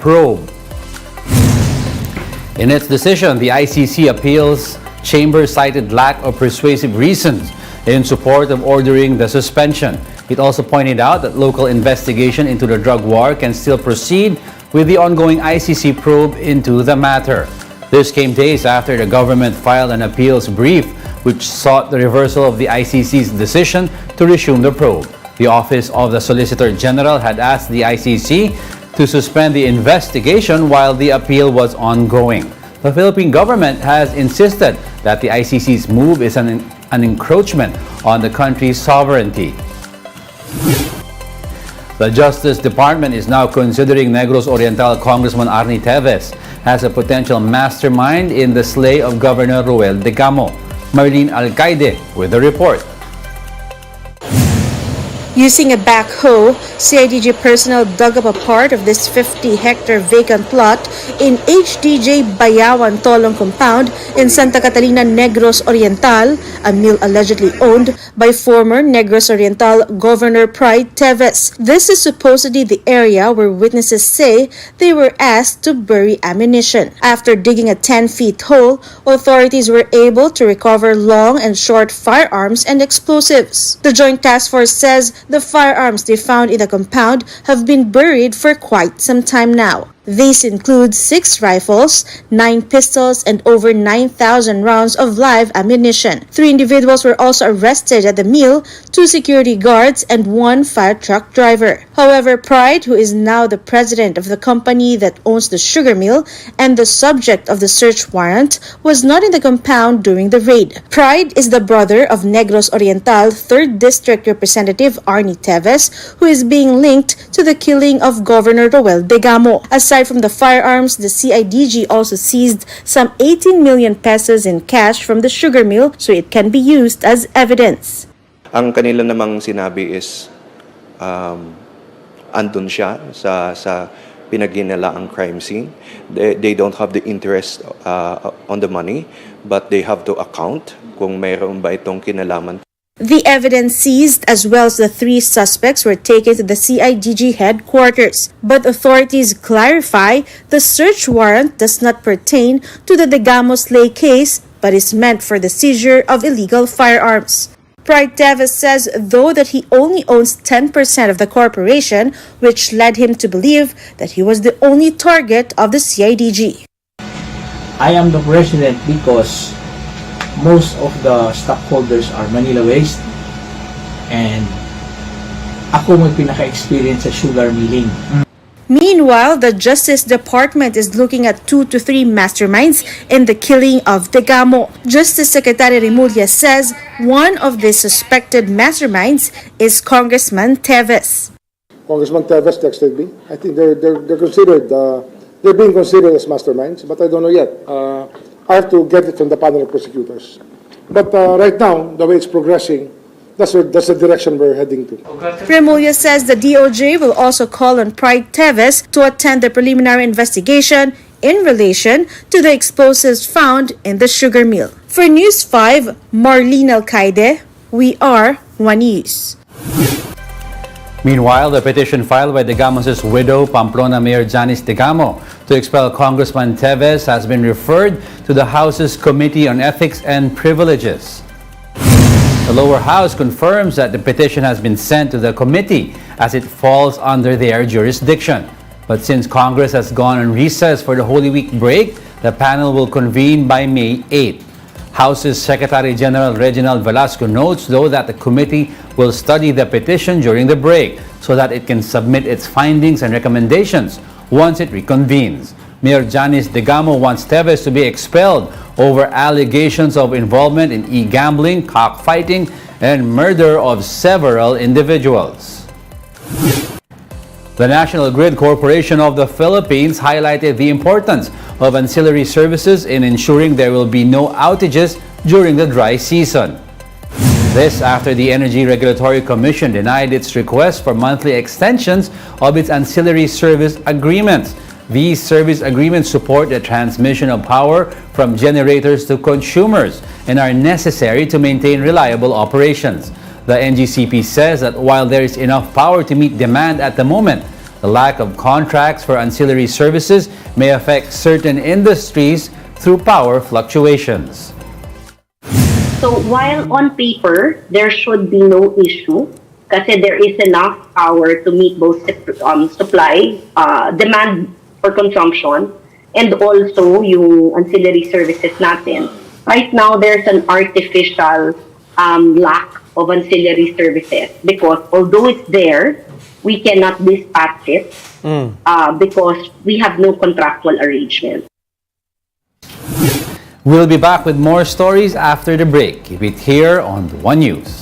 probe. In its decision, the ICC Appeals Chamber cited lack of persuasive reasons in support of ordering the suspension. It also pointed out that local investigation into the drug war can still proceed with the ongoing ICC probe into the matter. This came days after the government filed an appeals brief which sought the reversal of the ICC's decision to resume the probe. The Office of the Solicitor General had asked the ICC to suspend the investigation while the appeal was ongoing. The Philippine government has insisted that the ICC's move is an encroachment on the country's sovereignty. The Justice Department is now considering Negros Oriental Congressman Arnie Teves as a potential mastermind in the slay of Governor Roel Degamo. Marlene Alcaide with the report. Using a backhoe, CIDG personnel dug up a part of this 50-hectare vacant plot in HDJ Bayawan Tolong compound in Santa Catalina, Negros Oriental, a mill allegedly owned by former Negros Oriental Governor Pride Teves. This is supposedly the area where witnesses say they were asked to bury ammunition. After digging a 10-foot hole, authorities were able to recover long and short firearms and explosives. The Joint Task Force says the firearms they found in the compound have been buried for quite some time now. These include 6 rifles, 9 pistols, and over 9,000 rounds of live ammunition. 3 individuals were also arrested at the mill, 2 security guards, and 1 fire truck driver. However, Pride, who is now the president of the company that owns the sugar mill and the subject of the search warrant, was not in the compound during the raid. Pride is the brother of Negros Oriental 3rd District Representative Arnie Teves, who is being linked to the killing of Governor Roel Degamo. Aside from the firearms, the CIDG also seized some 18 million pesos in cash from the sugar mill so it can be used as evidence. Ang kanila namang sinabi is andun siya sa pinaginalaang crime scene. They don't have the interest on the money, but they have to account kung mayroon ba itong kinalaman. The evidence seized as well as the 3 suspects were taken to the CIDG headquarters, but authorities clarify the search warrant does not pertain to the Degamo slay case but is meant for the seizure of illegal firearms. Pride Teves says though that he only owns 10% of the corporation, which led him to believe that he was the only target of the CIDG. I am the president because most of the stockholders are Manila-based and ako may pinaka-experience sa sugar milling. Meanwhile, the Justice Department is looking at 2 to 3 masterminds in the killing of Degamo. Justice Secretary Remulla says one of the suspected masterminds is Congressman Teves. Congressman Teves texted me. I think they're considered, they're being considered as masterminds, but I don't know yet. I have to get it from the panel of prosecutors. But right now, the way it's progressing, that's the direction we're heading to. Remulla says the DOJ will also call on Pride Teves to attend the preliminary investigation in relation to the explosives found in the sugar mill. For News 5, Marlene Alcaide, we are One News. Meanwhile, the petition filed by Degamos' widow, Pamplona Mayor Janice Degamo, to expel Congressman Teves has been referred to the House's Committee on Ethics and Privileges. The lower house confirms that the petition has been sent to the committee as it falls under their jurisdiction. But since Congress has gone on recess for the Holy Week break, the panel will convene by May 8. House's Secretary General Reginald Velasco notes, though, that the committee will study the petition during the break so that it can submit its findings and recommendations once it reconvenes. Mayor Janice Degamo wants Teves to be expelled over allegations of involvement in e-gambling, cockfighting, and murder of several individuals. The National Grid Corporation of the Philippines highlighted the importance of ancillary services in ensuring there will be no outages during the dry season. This after the Energy Regulatory Commission denied its request for monthly extensions of its ancillary service agreements. These service agreements support the transmission of power from generators to consumers and are necessary to maintain reliable operations. The NGCP says that while there is enough power to meet demand at the moment, The lack of contracts for ancillary services may affect certain industries through power fluctuations. So while on paper, there should be no issue kasi there is enough power to meet both supply, demand for consumption, and also yung ancillary services natin. Right now, there's an artificial lack of ancillary services because although it's there, we cannot dispatch it because we have no contractual arrangement. We'll be back with more stories after the break. Keep it here on the One News.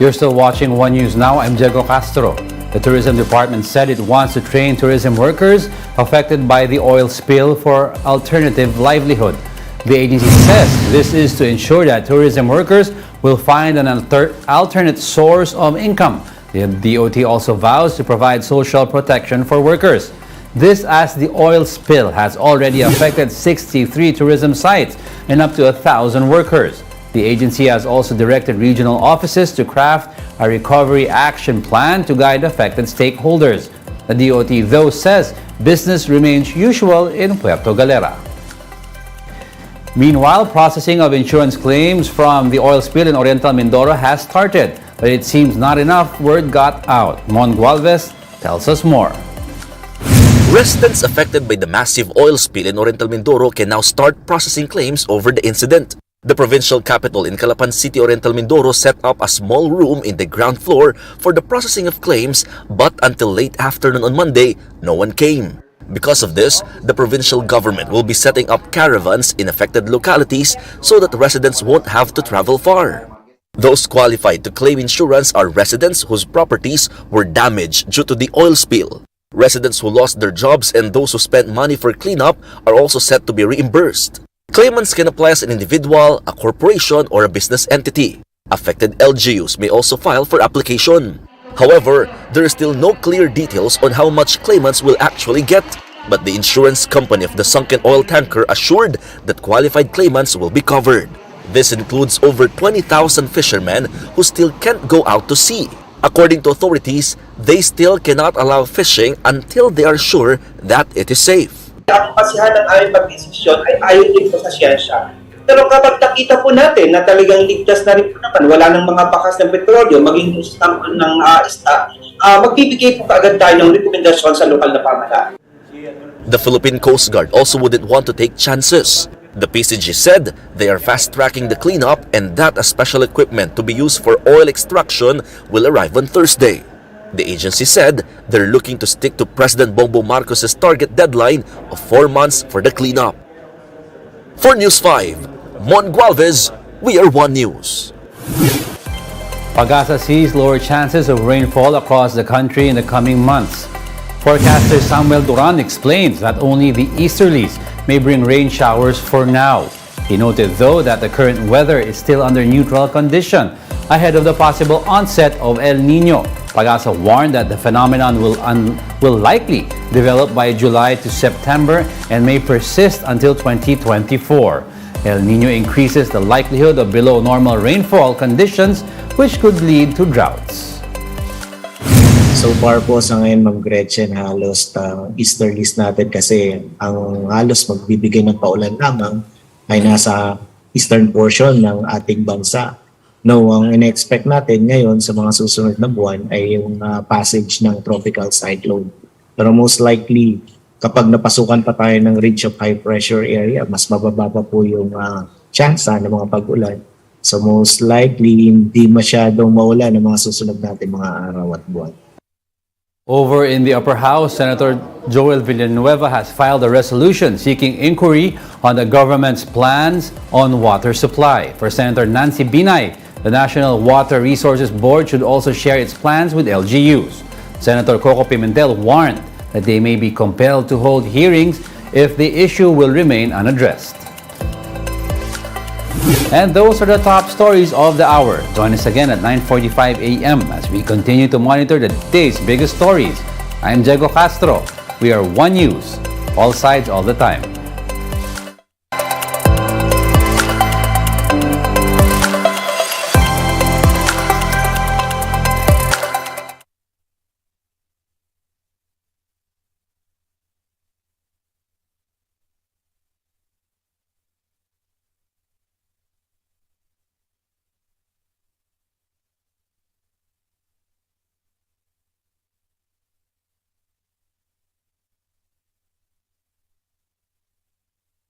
You're still watching One News Now. I'm Diego Castro. The Tourism Department said it wants to train tourism workers affected by the oil spill for alternative livelihood. The agency says this is to ensure that tourism workers will find an alternate source of income. The DOT also vows to provide social protection for workers. This as the oil spill has already affected 63 tourism sites and up to 1,000 workers. The agency has also directed regional offices to craft a recovery action plan to guide affected stakeholders. The DOT, though, says business remains usual in Puerto Galera. Meanwhile, processing of insurance claims from the oil spill in Oriental Mindoro has started, but it seems not enough word got out. Mon Gualvez tells us more. Residents affected by the massive oil spill in Oriental Mindoro can now start processing claims over the incident. The provincial capital in Calapan City, Oriental Mindoro set up a small room in the ground floor for the processing of claims, but until late afternoon on Monday, no one came. Because of this, the provincial government will be setting up caravans in affected localities so that residents won't have to travel far. Those qualified to claim insurance are residents whose properties were damaged due to the oil spill. Residents who lost their jobs and those who spent money for cleanup are also set to be reimbursed. Claimants can apply as an individual, a corporation, or a business entity. Affected LGUs may also file for application. However, there is still no clear details on how much claimants will actually get. But the insurance company of the sunken oil tanker assured that qualified claimants will be covered. This includes over 20,000 fishermen who still can't go out to sea. According to authorities, they still cannot allow fishing until they are sure that it is safe. Ang pasihan ng aming pagdesisyon ay ayon din po sa siyensya. Pero kapag nakita po natin na talagang ligtas na rin po naman, wala nang mga bakas ng petrolyo, maging ng isda, magbibigay po kaagad tayo ng rekomendasyon sa lokal na pamahalaan. The Philippine Coast Guard also wouldn't want to take chances. The PCG said they are fast-tracking the cleanup and that a special equipment to be used for oil extraction will arrive on Thursday. The agency said they're looking to stick to President Bongbong Marcos's target deadline of 4 months for the cleanup. For News 5, Mon Gualvez, we are One News. Pag-asa sees lower chances of rainfall across the country in the coming months. Forecaster Samuel Duran explains that only the easterlies may bring rain showers for now. He noted, though, that the current weather is still under neutral condition ahead of the possible onset of El Nino. Pag-asa warned that the phenomenon will likely develop by July to September and may persist until 2024. El Nino increases the likelihood of below normal rainfall conditions which could lead to droughts. So far po sa ngayon, Ma'am Gretchen, halos easterlies natin kasi ang halos magbibigay ng paulan lamang ay nasa eastern portion ng ating bansa. No, ang in-expect natin ngayon sa mga susunod na buwan ay yung passage ng tropical cyclone. Pero most likely, kapag napasukan pa tayo ng ridge of high pressure area, mas mababa pa po yung tsansa ng mga pag-ulan. So most likely, hindi masyadong maulan ng mga susunod natin mga araw at buwan. Over in the upper house, Senator Joel Villanueva has filed a resolution seeking inquiry on the government's plans on water supply. For Senator Nancy Binay, the National Water Resources Board should also share its plans with LGUs. Senator Coco Pimentel warned that they may be compelled to hold hearings if the issue will remain unaddressed. And those are the top stories of the hour. Join us again at 9:45 a.m. as we continue to monitor the day's biggest stories. I'm Diego Castro. We are One News, all sides, all the time.